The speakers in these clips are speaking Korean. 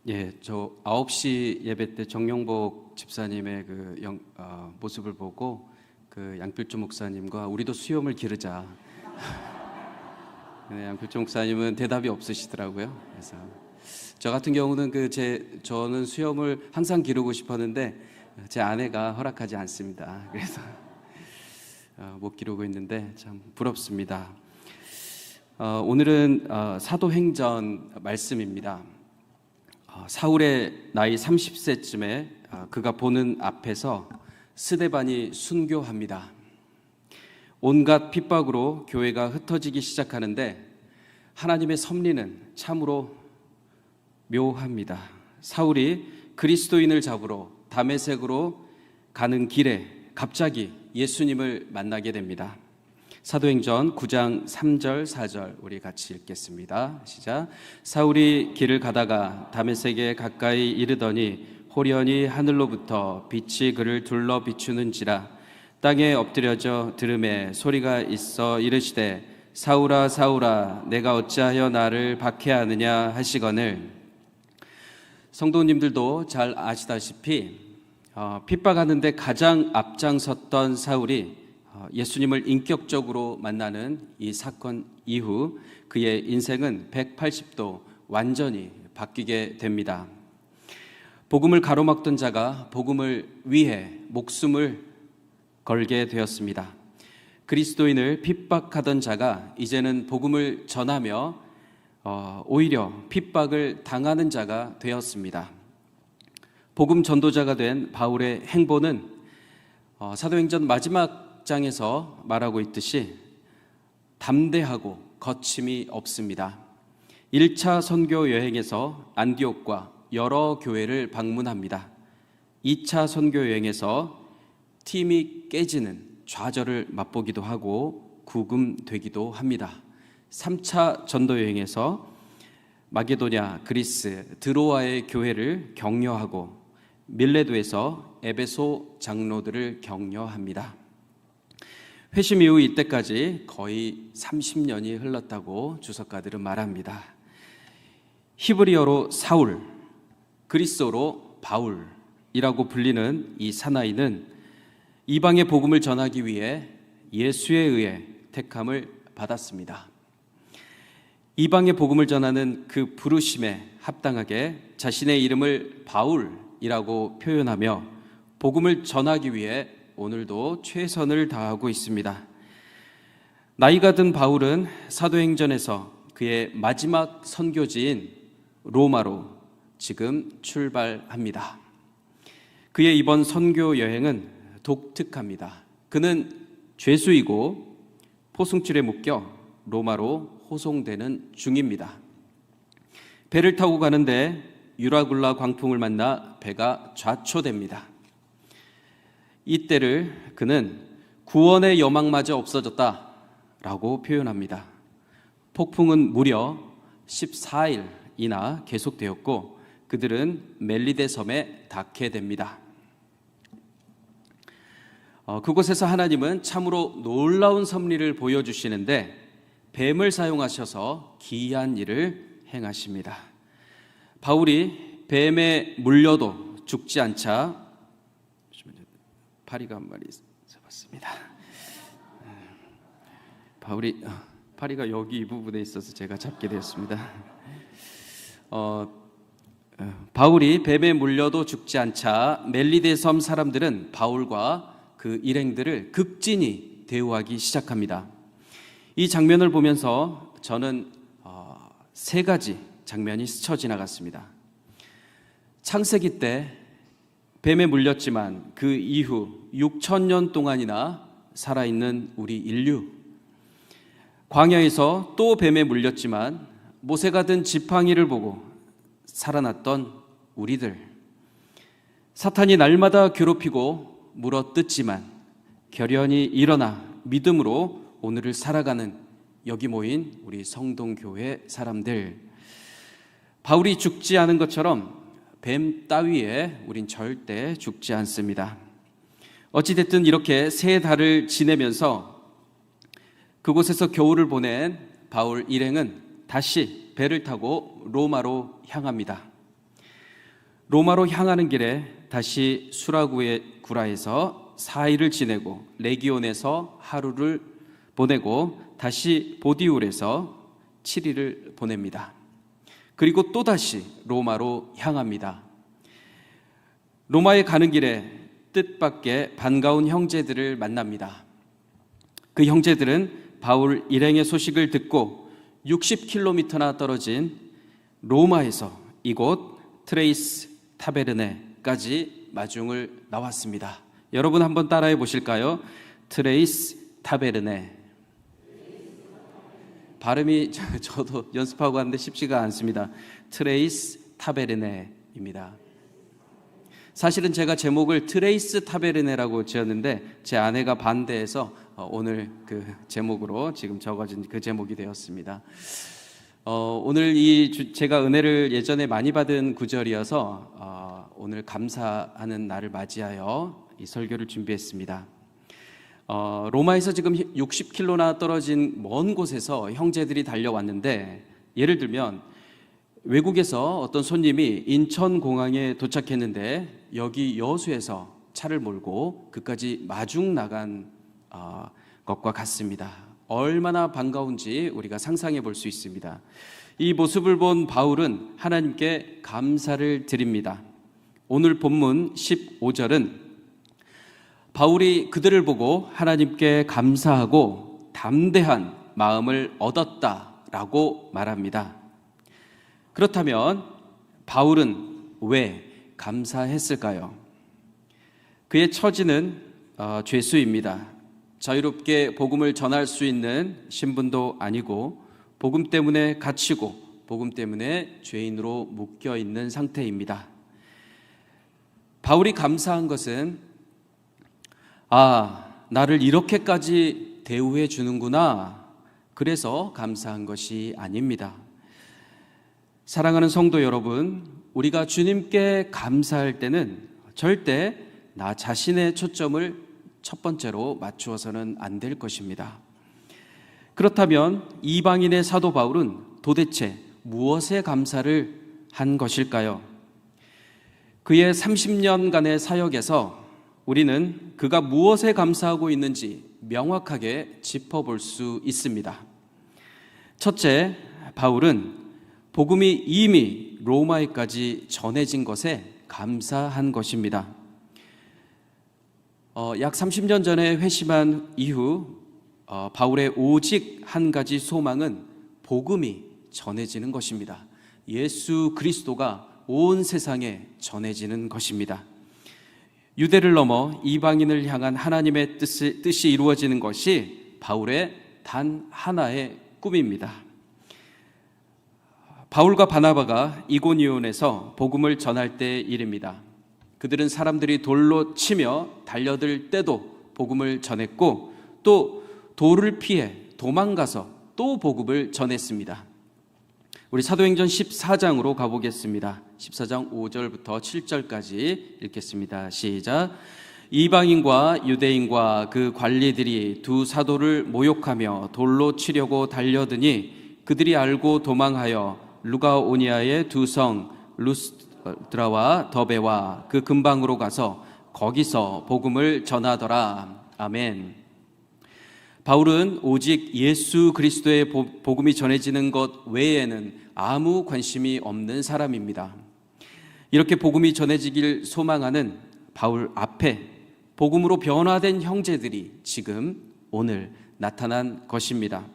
예, 저 9시 예배 때 정용복 집사님의 모습을 보고 그 양필조 목사님과 우리도 수염을 기르자. 네, 양필조 목사님은 대답이 없으시더라고요. 그래서 저 같은 경우는 저는 수염을 항상 기르고 싶었는데 제 아내가 허락하지 않습니다. 그래서 못 기르고 있는데 참 부럽습니다. 오늘은 사도행전 말씀입니다. 사울의 나이 30세쯤에 그가 보는 앞에서 스데반이 순교합니다. 온갖 핍박으로 교회가 흩어지기 시작하는데 하나님의 섭리는 참으로 묘합니다. 사울이 그리스도인을 잡으러 다메섹으로 가는 길에 갑자기 예수님을 만나게 됩니다. 사도행전 9장 3절 4절 우리 같이 읽겠습니다. 시작. 사울이 길을 가다가 다메섹에 가까이 이르더니 호련히 하늘로부터 빛이 그를 둘러 비추는지라 땅에 엎드려져 들음에 소리가 있어 이르시되 사울아 사울아 내가 어찌하여 나를 박해하느냐 하시거늘. 성도님들도 잘 아시다시피 핍박하는데 가장 앞장섰던 사울이 예수님을 인격적으로 만나는 이 사건 이후 그의 인생은 180도 완전히 바뀌게 됩니다. 복음을 가로막던 자가 복음을 위해 목숨을 걸게 되었습니다. 그리스도인을 핍박하던 자가 이제는 복음을 전하며 오히려 핍박을 당하는 자가 되었습니다. 복음 전도자가 된 바울의 행보는 사도행전 마지막 장에서 말하고 있듯이 담대하고 거침이 없습니다. 1차 선교 여행에서 안디옥과 여러 교회를 방문합니다. 2차 선교 여행에서 팀이 깨지는 좌절을 맛보기도 하고 구금되기도 합니다. 3차 전도 여행에서 마게도냐, 그리스, 드로아의 교회를 격려하고 밀레도에서 에베소 장로들을 격려합니다. 회심 이후 이때까지 거의 30년이 흘렀다고 주석가들은 말합니다. 히브리어로 사울, 그리스어로 바울이라고 불리는 이 사나이는 이방의 복음을 전하기 위해 예수에 의해 택함을 받았습니다. 이방의 복음을 전하는 그 부르심에 합당하게 자신의 이름을 바울이라고 표현하며 복음을 전하기 위해 오늘도 최선을 다하고 있습니다. 나이가 든 바울은 사도행전에서 그의 마지막 선교지인 로마로 지금 출발합니다. 그의 이번 선교 여행은 독특합니다. 그는 죄수이고 포승줄에 묶여 로마로 호송되는 중입니다. 배를 타고 가는데 유라굴라 광풍을 만나 배가 좌초됩니다. 이때를 그는 구원의 여망마저 없어졌다라고 표현합니다. 폭풍은 무려 14일이나 계속되었고 그들은 멜리데 섬에 닿게 됩니다. 그곳에서 하나님은 참으로 놀라운 섭리를 보여주시는데 뱀을 사용하셔서 기이한 일을 행하십니다. 바울이 뱀에 물려도 죽지 않자 파리가 한 마리 잡았습니다. 파리가 여기 이 부분에 있어서 제가 잡게 되었습니다. 바울이 뱀에 물려도 죽지 않자 멜리데 섬 사람들은 바울과 그 일행들을 극진히 대우하기 시작합니다. 이 장면을 보면서 저는 세 가지 장면이 스쳐 지나갔습니다. 창세기 때 뱀에 물렸지만 그 이후 6,000년 동안이나 살아있는 우리 인류, 광야에서 또 뱀에 물렸지만 모세가 든 지팡이를 보고 살아났던 우리들, 사탄이 날마다 괴롭히고 물어뜯지만 결연히 일어나 믿음으로 오늘을 살아가는 여기 모인 우리 성동교회 사람들, 바울이 죽지 않은 것처럼 뱀 따위에 우린 절대 죽지 않습니다. 어찌됐든 이렇게 세 달을 지내면서 그곳에서 겨울을 보낸 바울 일행은 다시 배를 타고 로마로 향합니다. 로마로 향하는 길에 다시 수라구라에서 4일을 지내고 레기온에서 하루를 보내고 다시 보디울에서 7일을 보냅니다. 그리고 또다시 로마로 향합니다. 로마에 가는 길에 뜻밖의 반가운 형제들을 만납니다. 그 형제들은 바울 일행의 소식을 듣고 60km나 떨어진 로마에서 이곳 트레이스 타베르네까지 마중을 나왔습니다. 여러분 한번 따라해 보실까요? 트레이스 타베르네. 발음이 저도 연습하고 하는데 쉽지가 않습니다. 트레이스 타베르네입니다. 사실은 제가 제목을 트레이스 타베르네라고 지었는데 제 아내가 반대해서 오늘 그 제목으로 지금 적어진 그 제목이 되었습니다. 오늘 제가 은혜를 예전에 많이 받은 구절이어서 오늘 감사하는 날을 맞이하여 이 설교를 준비했습니다. 로마에서 지금 60km나 떨어진 먼 곳에서 형제들이 달려왔는데, 예를 들면 외국에서 어떤 손님이 인천공항에 도착했는데 여기 여수에서 차를 몰고 그까지 마중 나간 것과 같습니다. 얼마나 반가운지 우리가 상상해 볼 수 있습니다. 이 모습을 본 바울은 하나님께 감사를 드립니다. 오늘 본문 15절은 바울이 그들을 보고 하나님께 감사하고 담대한 마음을 얻었다라고 말합니다. 그렇다면 바울은 왜 감사했을까요? 그의 처지는 죄수입니다. 자유롭게 복음을 전할 수 있는 신분도 아니고 복음 때문에 갇히고 복음 때문에 죄인으로 묶여 있는 상태입니다. 바울이 감사한 것은 나를 이렇게까지 대우해 주는구나, 그래서 감사한 것이 아닙니다. 사랑하는 성도 여러분, 우리가 주님께 감사할 때는 절대 나 자신의 초점을 첫 번째로 맞추어서는 안 될 것입니다. 그렇다면 이방인의 사도 바울은 도대체 무엇에 감사를 한 것일까요? 그의 30년간의 사역에서 우리는 그가 무엇에 감사하고 있는지 명확하게 짚어볼 수 있습니다. 첫째, 바울은 복음이 이미 로마에까지 전해진 것에 감사한 것입니다. 약 30년 전에 회심한 이후 바울의 오직 한 가지 소망은 복음이 전해지는 것입니다. 예수 그리스도가 온 세상에 전해지는 것입니다. 유대를 넘어 이방인을 향한 하나님의 뜻이 이루어지는 것이 바울의 단 하나의 꿈입니다. 바울과 바나바가 이고니온에서 복음을 전할 때 일입니다. 그들은 사람들이 돌로 치며 달려들 때도 복음을 전했고, 또 돌을 피해 도망가서 또 복음을 전했습니다. 우리 사도행전 14장으로 가보겠습니다. 14장 5절부터 7절까지 읽겠습니다. 시작. 이방인과 유대인과 그 관리들이 두 사도를 모욕하며 돌로 치려고 달려드니 그들이 알고 도망하여 루가오니아의 두 성 루스드라와 더베와 그 근방으로 가서 거기서 복음을 전하더라. 아멘. 바울은 오직 예수 그리스도의 복음이 전해지는 것 외에는 아무 관심이 없는 사람입니다. 이렇게 복음이 전해지길 소망하는 바울 앞에 복음으로 변화된 형제들이 지금 오늘 나타난 것입니다.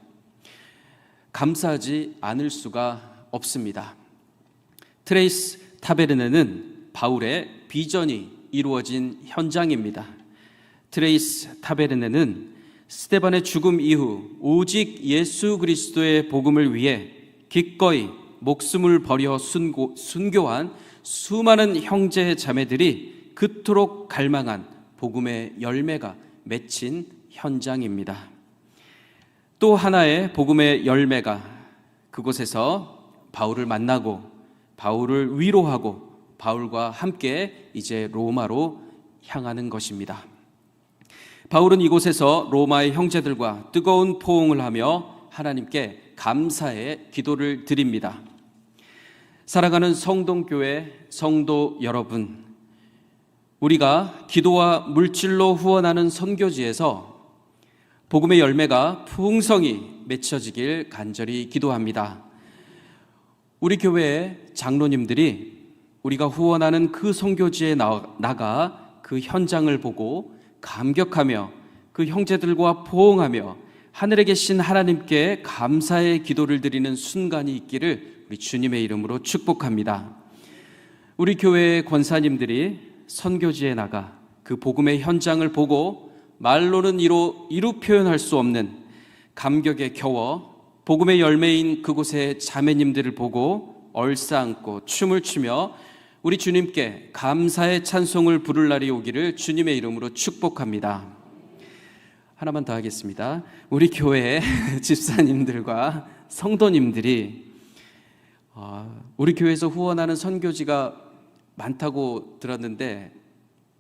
감사하지 않을 수가 없습니다. 트레이스 타베르네는 바울의 비전이 이루어진 현장입니다. 트레이스 타베르네는 스데반의 죽음 이후 오직 예수 그리스도의 복음을 위해 기꺼이 목숨을 버려 순교한 수많은 형제 자매들이 그토록 갈망한 복음의 열매가 맺힌 현장입니다. 또 하나의 복음의 열매가 그곳에서 바울을 만나고 바울을 위로하고 바울과 함께 이제 로마로 향하는 것입니다. 바울은 이곳에서 로마의 형제들과 뜨거운 포옹을 하며 하나님께 감사의 기도를 드립니다. 사랑하는 성동교회 성도 여러분, 우리가 기도와 물질로 후원하는 선교지에서 복음의 열매가 풍성히 맺혀지길 간절히 기도합니다. 우리 교회의 장로님들이 우리가 후원하는 그 선교지에 나가 그 현장을 보고 감격하며 그 형제들과 포옹하며 하늘에 계신 하나님께 감사의 기도를 드리는 순간이 있기를 우리 주님의 이름으로 축복합니다. 우리 교회의 권사님들이 선교지에 나가 그 복음의 현장을 보고 말로는 이루 표현할 수 없는 감격에 겨워 복음의 열매인 그곳의 자매님들을 보고 얼싸안고 춤을 추며 우리 주님께 감사의 찬송을 부를 날이 오기를 주님의 이름으로 축복합니다. 하나만 더 하겠습니다. 우리 교회의 집사님들과 성도님들이 우리 교회에서 후원하는 선교지가 많다고 들었는데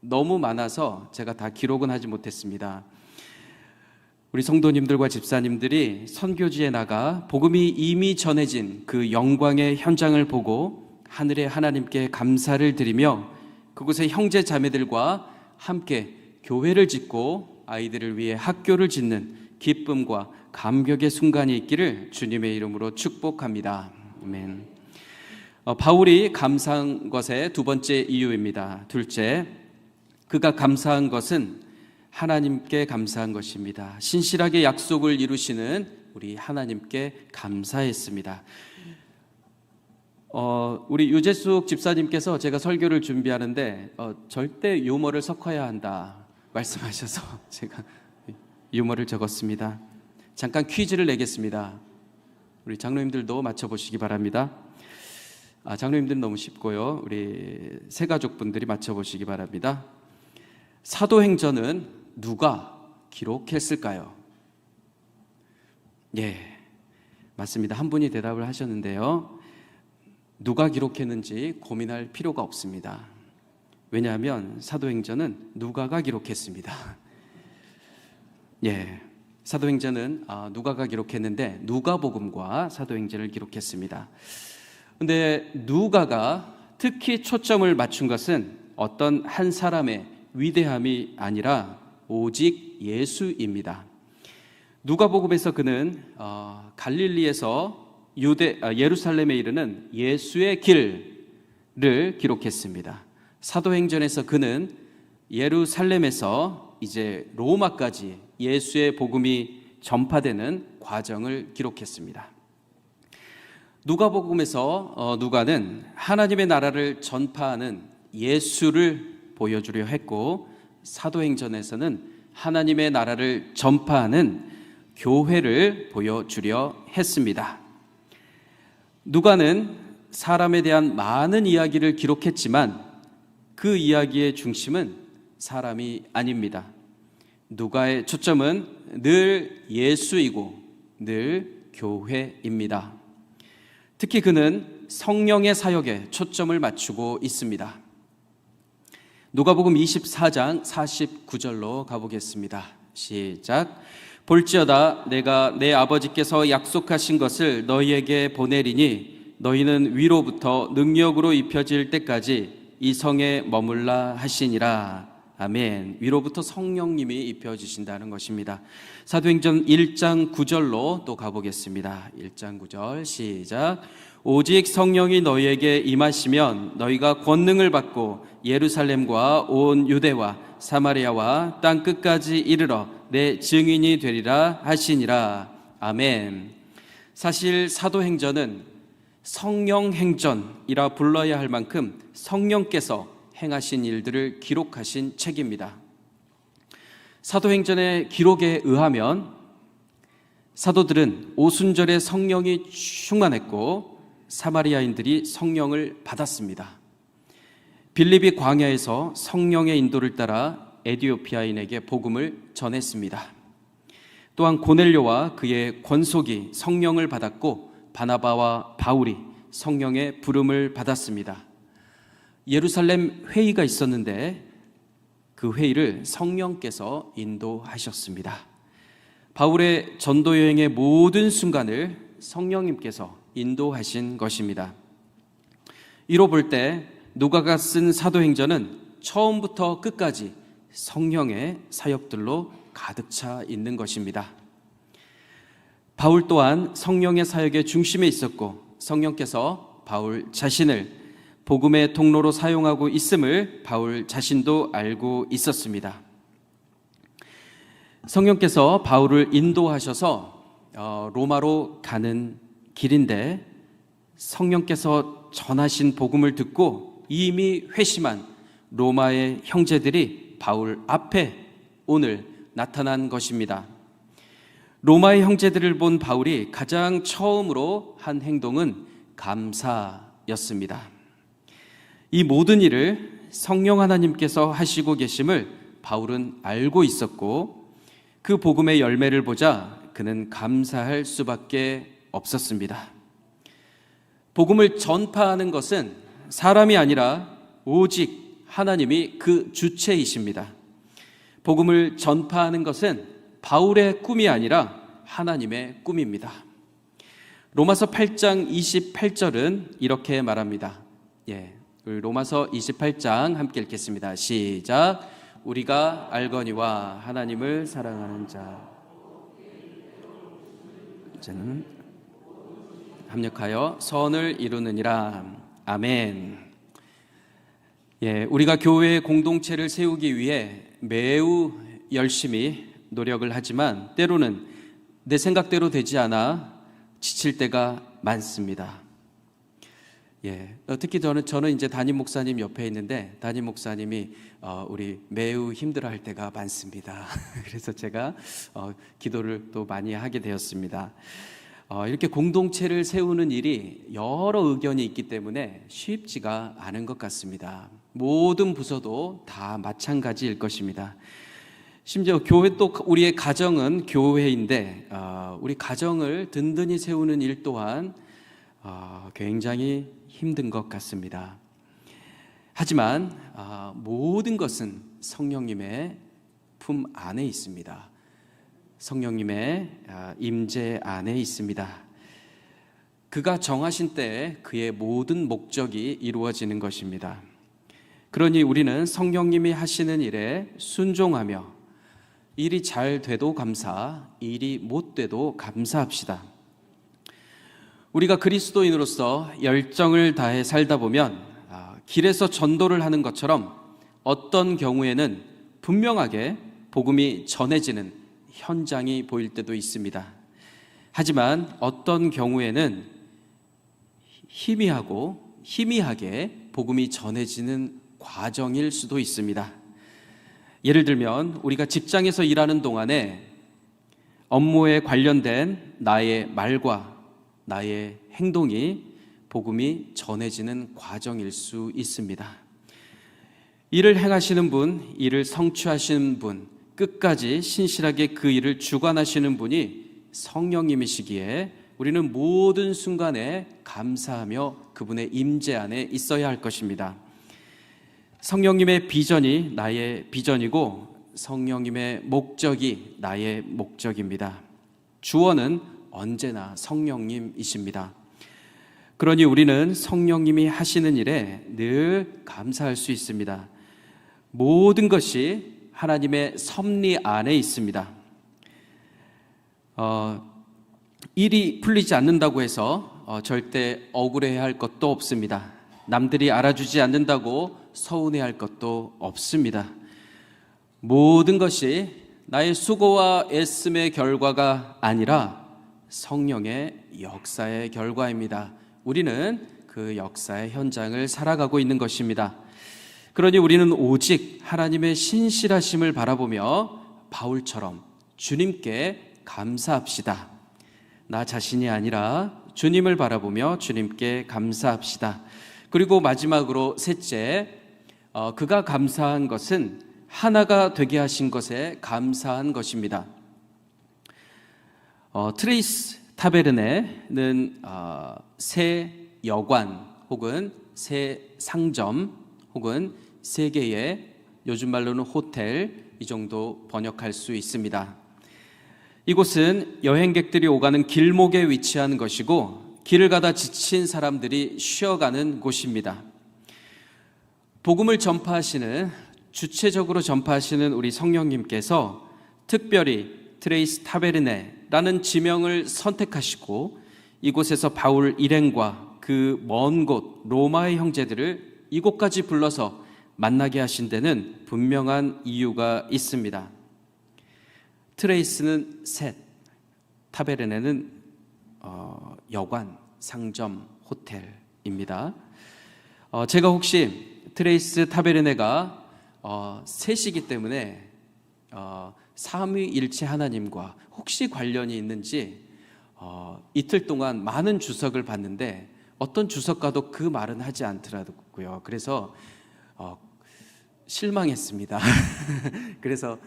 너무 많아서 제가 다 기록은 하지 못했습니다. 우리 성도님들과 집사님들이 선교지에 나가 복음이 이미 전해진 그 영광의 현장을 보고 하늘의 하나님께 감사를 드리며 그곳의 형제 자매들과 함께 교회를 짓고 아이들을 위해 학교를 짓는 기쁨과 감격의 순간이 있기를 주님의 이름으로 축복합니다. 아멘. 바울이 감사한 것의 두 번째 이유입니다. 둘째, 그가 감사한 것은 하나님께 감사한 것입니다. 신실하게 약속을 이루시는 우리 하나님께 감사했습니다. 우리 유재숙 집사님께서 제가 설교를 준비하는데 절대 유머를 섞어야 한다 말씀하셔서 제가 유머를 적었습니다. 잠깐 퀴즈를 내겠습니다. 우리 장로님들도 맞춰보시기 바랍니다. 장로님들은 너무 쉽고요. 우리 새가족분들이 맞춰보시기 바랍니다. 사도행전은 누가 기록했을까요? 예, 맞습니다. 한 분이 대답을 하셨는데요. 누가 기록했는지 고민할 필요가 없습니다. 왜냐하면 사도행전은 누가가 기록했습니다. 예, 사도행전은 누가가 기록했는데 누가복음과 사도행전을 기록했습니다. 근데 누가가 특히 초점을 맞춘 것은 어떤 한 사람의 위대함이 아니라 오직 예수입니다. 누가복음에서 그는 갈릴리에서 예루살렘에 이르는 예수의 길을 기록했습니다. 사도행전에서 그는 예루살렘에서 이제 로마까지 예수의 복음이 전파되는 과정을 기록했습니다. 누가복음에서 누가는 하나님의 나라를 전파하는 예수를 보여주려 했고, 사도행전에서는 하나님의 나라를 전파하는 교회를 보여주려 했습니다. 누가는 사람에 대한 많은 이야기를 기록했지만 그 이야기의 중심은 사람이 아닙니다. 누가의 초점은 늘 예수이고 늘 교회입니다. 특히 그는 성령의 사역에 초점을 맞추고 있습니다. 누가복음 24장 49절로 가보겠습니다. 시작. 볼지어다 내가 내 아버지께서 약속하신 것을 너희에게 보내리니 너희는 위로부터 능력으로 입혀질 때까지 이 성에 머물라 하시니라. 아멘. 위로부터 성령님이 입혀주신다는 것입니다. 사도행전 1장 9절로 또 가보겠습니다. 1장 9절 시작. 오직 성령이 너희에게 임하시면 너희가 권능을 받고 예루살렘과 온 유대와 사마리아와 땅 끝까지 이르러 내 증인이 되리라 하시니라. 아멘. 사실 사도행전은 성령행전이라 불러야 할 만큼 성령께서 행하신 일들을 기록하신 책입니다. 사도행전의 기록에 의하면 사도들은 오순절에 성령이 충만했고 사마리아인들이 성령을 받았습니다. 빌립이 광야에서 성령의 인도를 따라 에디오피아인에게 복음을 전했습니다. 또한 고넬료와 그의 권속이 성령을 받았고 바나바와 바울이 성령의 부름을 받았습니다. 예루살렘 회의가 있었는데 그 회의를 성령께서 인도하셨습니다. 바울의 전도 여행의 모든 순간을 성령님께서 인도하신 것입니다. 이로 볼 때 누가가 쓴 사도행전은 처음부터 끝까지 성령의 사역들로 가득 차 있는 것입니다. 바울 또한 성령의 사역의 중심에 있었고 성령께서 바울 자신을 복음의 통로로 사용하고 있음을 바울 자신도 알고 있었습니다. 성령께서 바울을 인도하셔서 로마로 가는 길인데 성령께서 전하신 복음을 듣고 이미 회심한 로마의 형제들이 바울 앞에 오늘 나타난 것입니다. 로마의 형제들을 본 바울이 가장 처음으로 한 행동은 감사였습니다. 이 모든 일을 성령 하나님께서 하시고 계심을 바울은 알고 있었고 그 복음의 열매를 보자 그는 감사할 수밖에 없었습니다. 복음을 전파하는 것은 사람이 아니라 오직 하나님이 그 주체이십니다. 복음을 전파하는 것은 바울의 꿈이 아니라 하나님의 꿈입니다. 로마서 8장 28절은 이렇게 말합니다. 로마서 28장 함께 읽겠습니다. 시작. 우리가 알거니와 하나님을 사랑하는 자는 합력하여 선을 이루느니라. 아멘. 우리가 교회의 공동체를 세우기 위해 매우 열심히 노력을 하지만 때로는 내 생각대로 되지 않아 지칠 때가 많습니다. 특히 저는 이제 담임 목사님 옆에 있는데 담임 목사님이 우리 매우 힘들어할 때가 많습니다. 그래서 제가 기도를 또 많이 하게 되었습니다. 이렇게 공동체를 세우는 일이 여러 의견이 있기 때문에 쉽지가 않은 것 같습니다. 모든 부서도 다 마찬가지일 것입니다. 심지어 교회 또 우리의 가정은 교회인데 우리 가정을 든든히 세우는 일 또한 굉장히 힘든 것 같습니다. 하지만 모든 것은 성령님의 품 안에 있습니다. 성령님의 임재 안에 있습니다. 그가 정하신 때에 그의 모든 목적이 이루어지는 것입니다. 그러니 우리는 성령님이 하시는 일에 순종하며 일이 잘 돼도 감사, 일이 못 돼도 감사합시다. 우리가 그리스도인으로서 열정을 다해 살다 보면 길에서 전도를 하는 것처럼 어떤 경우에는 분명하게 복음이 전해지는 현장이 보일 때도 있습니다. 하지만 어떤 경우에는 희미하게 복음이 전해지는 과정일 수도 있습니다. 예를 들면 우리가 직장에서 일하는 동안에 업무에 관련된 나의 말과 나의 행동이 복음이 전해지는 과정일 수 있습니다. 일을 행하시는 분, 일을 성취하시는 분, 끝까지 신실하게 그 일을 주관하시는 분이 성령님이시기에 우리는 모든 순간에 감사하며 그분의 임재 안에 있어야 할 것입니다. 성령님의 비전이 나의 비전이고 성령님의 목적이 나의 목적입니다. 주어는 언제나 성령님이십니다. 그러니 우리는 성령님이 하시는 일에 늘 감사할 수 있습니다. 모든 것이 하나님의 섭리 안에 있습니다. 일이 풀리지 않는다고 해서 절대 억울해야 할 것도 없습니다. 남들이 알아주지 않는다고 서운해할 것도 없습니다. 모든 것이 나의 수고와 애씀의 결과가 아니라 성령의 역사의 결과입니다. 우리는 그 역사의 현장을 살아가고 있는 것입니다. 그러니 우리는 오직 하나님의 신실하심을 바라보며 바울처럼 주님께 감사합시다. 나 자신이 아니라 주님을 바라보며 주님께 감사합시다. 그리고 마지막으로 셋째, 그가 감사한 것은 하나가 되게 하신 것에 감사한 것입니다. 트레이스 타베르네는 새 여관 혹은 새 상점 혹은 세계의 요즘 말로는 호텔, 이 정도 번역할 수 있습니다. 이곳은 여행객들이 오가는 길목에 위치한 것이고 길을 가다 지친 사람들이 쉬어가는 곳입니다. 복음을 전파하시는, 주체적으로 전파하시는 우리 성령님께서 특별히 트레이스 타베르네라는 지명을 선택하시고 이곳에서 바울 일행과 그 먼 곳 로마의 형제들을 이곳까지 불러서 만나게 하신 데는 분명한 이유가 있습니다. 트레이스는 셋, 타베르네는 여관, 상점, 호텔입니다. 제가 혹시 트레이스 타베르네가 셋이기 때문에 삼위일체 하나님과 혹시 관련이 있는지 이틀 동안 많은 주석을 봤는데 어떤 주석가도 그 말은 하지 않더라고요. 그래서 실망했습니다. 그래서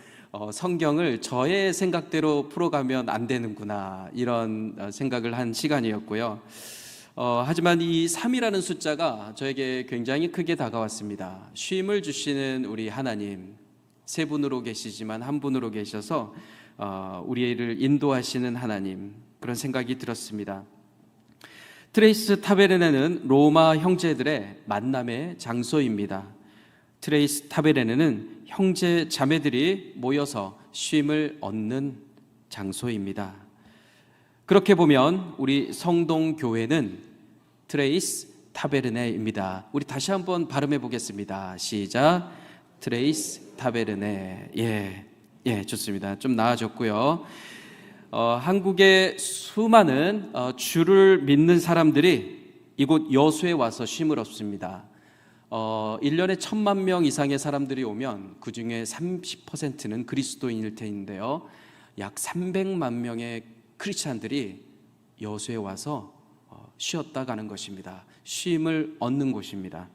성경을 저의 생각대로 풀어가면 안 되는구나, 이런 생각을 한 시간이었고요. 하지만 이 3이라는 숫자가 저에게 굉장히 크게 다가왔습니다. 쉼을 주시는 우리 하나님, 세 분으로 계시지만 한 분으로 계셔서 우리를 인도하시는 하나님, 그런 생각이 들었습니다. 트레이스 타베르네는 로마 형제들의 만남의 장소입니다. 트레이스 타베르네는 형제 자매들이 모여서 쉼을 얻는 장소입니다. 그렇게 보면 우리 성동교회는 트레이스 타베르네입니다. 우리 다시 한번 발음해 보겠습니다. 시작. 트레이스 타베르네. 예, 좋습니다. 좀 나아졌고요. 한국의 수많은 주를 믿는 사람들이 이곳 여수에 와서 쉼을 얻습니다. 1년에 1,000만 명 이상의 사람들이 오면 그 중에 30%는 그리스도인일 텐데요. 약 300만 명의 크리스찬들이 여수에 와서 쉬었다 가는 것입니다. 쉼을 얻는 곳입니다.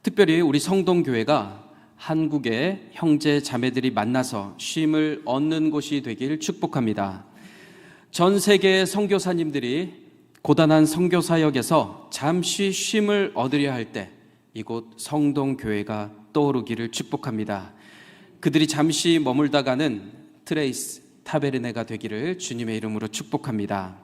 특별히 우리 성동교회가 한국의 형제 자매들이 만나서 쉼을 얻는 곳이 되길 축복합니다. 전 세계의 선교사님들이 고단한 선교 사역에서 잠시 쉼을 얻으려 할 때 이곳 성동교회가 떠오르기를 축복합니다. 그들이 잠시 머물다가는 트레이스 타베르네가 되기를 주님의 이름으로 축복합니다.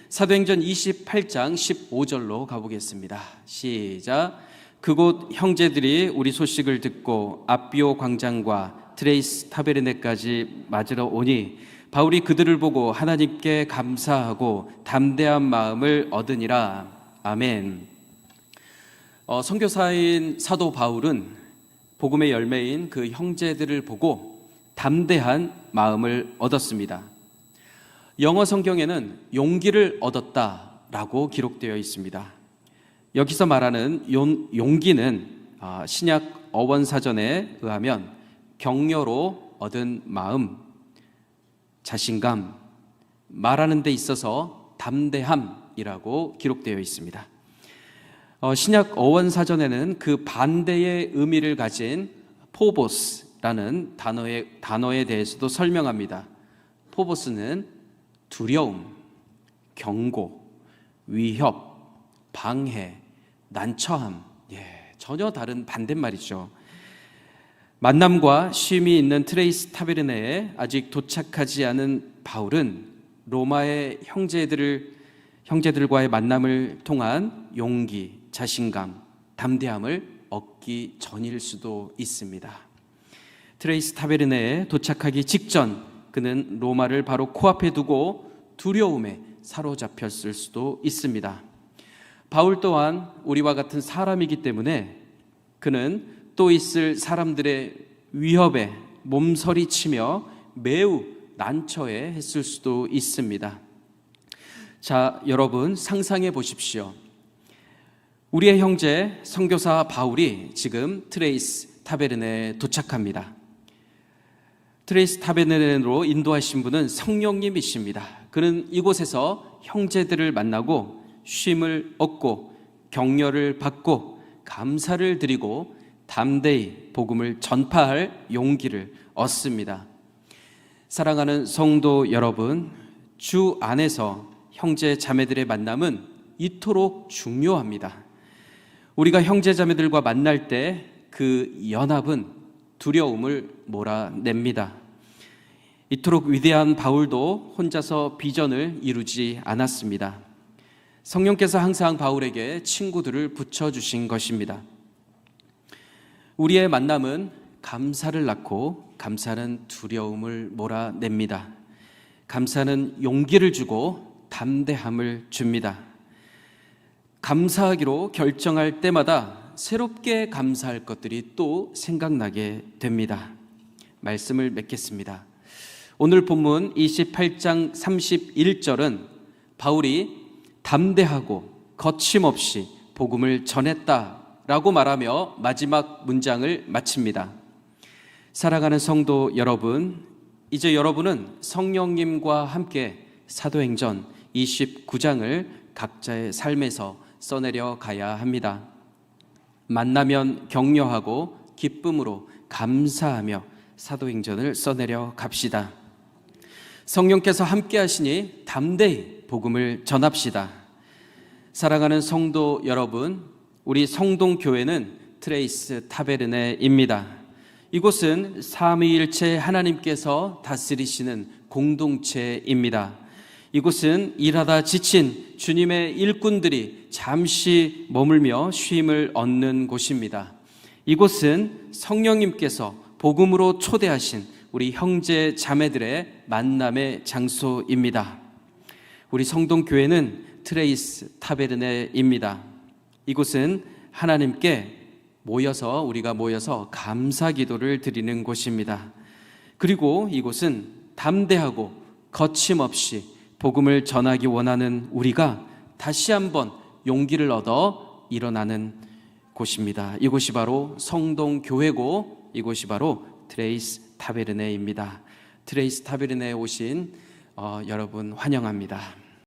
사도행전 28장 15절로 가보겠습니다. 시작. 그곳 형제들이 우리 소식을 듣고 앞비오 광장과 트레이스 타베르네까지 맞으러 오니 바울이 그들을 보고 하나님께 감사하고 담대한 마음을 얻으니라. 아멘. 선교사인 사도 바울은 복음의 열매인 그 형제들을 보고 담대한 마음을 얻었습니다. 영어 성경에는 용기를 얻었다라고 기록되어 있습니다. 여기서 말하는 용기는 신약 어원사전에 의하면 격려로 얻은 마음, 자신감, 말하는 데 있어서 담대함이라고 기록되어 있습니다. 신약 어원사전에는 그 반대의 의미를 가진 포보스라는 단어에 대해서도 설명합니다. 포보스는 두려움, 경고, 위협, 방해, 난처함, 전혀 다른 반대말이죠. 만남과 쉼이 있는 트레이스 타베르네에 아직 도착하지 않은 바울은 로마의 형제들과의 만남을 통한 용기, 자신감, 담대함을 얻기 전일 수도 있습니다. 트레이스 타베르네에 도착하기 직전 그는 로마를 바로 코앞에 두고 두려움에 사로잡혔을 수도 있습니다. 바울 또한 우리와 같은 사람이기 때문에 그는 또 있을 사람들의 위협에 몸서리치며 매우 난처해 했을 수도 있습니다. 자, 여러분 상상해 보십시오. 우리의 형제 선교사 바울이 지금 트레이스 타베르네에 도착합니다. 트레이스 타베르네로 인도하신 분은 성령님이십니다. 그는 이곳에서 형제들을 만나고 쉼을 얻고 격려를 받고 감사를 드리고 담대히 복음을 전파할 용기를 얻습니다. 사랑하는 성도 여러분, 주 안에서 형제 자매들의 만남은 이토록 중요합니다. 우리가 형제 자매들과 만날 때 그 연합은 두려움을 몰아냅니다. 이토록 위대한 바울도 혼자서 비전을 이루지 않았습니다. 성령께서 항상 바울에게 친구들을 붙여주신 것입니다. 우리의 만남은 감사를 낳고 감사는 두려움을 몰아냅니다. 감사는 용기를 주고 담대함을 줍니다. 감사하기로 결정할 때마다 새롭게 감사할 것들이 또 생각나게 됩니다. 말씀을 맺겠습니다. 오늘 본문 28장 31절은 바울이 담대하고 거침없이 복음을 전했다라고 말하며 마지막 문장을 마칩니다. 사랑하는 성도 여러분, 이제 여러분은 성령님과 함께 사도행전 29장을 각자의 삶에서 써내려 가야 합니다. 만나면 격려하고 기쁨으로 감사하며 사도행전을 써내려 갑시다. 성령께서 함께 하시니 담대히 복음을 전합시다. 사랑하는 성도 여러분, 우리 성동교회는 트레이스 타베르네입니다. 이곳은 삼위일체 하나님께서 다스리시는 공동체입니다. 이곳은 일하다 지친 주님의 일꾼들이 잠시 머물며 쉼을 얻는 곳입니다. 이곳은 성령님께서 복음으로 초대하신 우리 형제 자매들의 만남의 장소입니다. 우리 성동교회는 트레이스 타베르네입니다. 이곳은 하나님께 우리가 모여서 감사 기도를 드리는 곳입니다. 그리고 이곳은 담대하고 거침없이 복음을 전하기 원하는 우리가 다시 한번 용기를 얻어 일어나는 곳입니다. 이곳이 바로 성동교회고 이곳이 바로 트레이스 타베르네입니다. 트레이스 타베르네에 오신 여러분 환영합니다.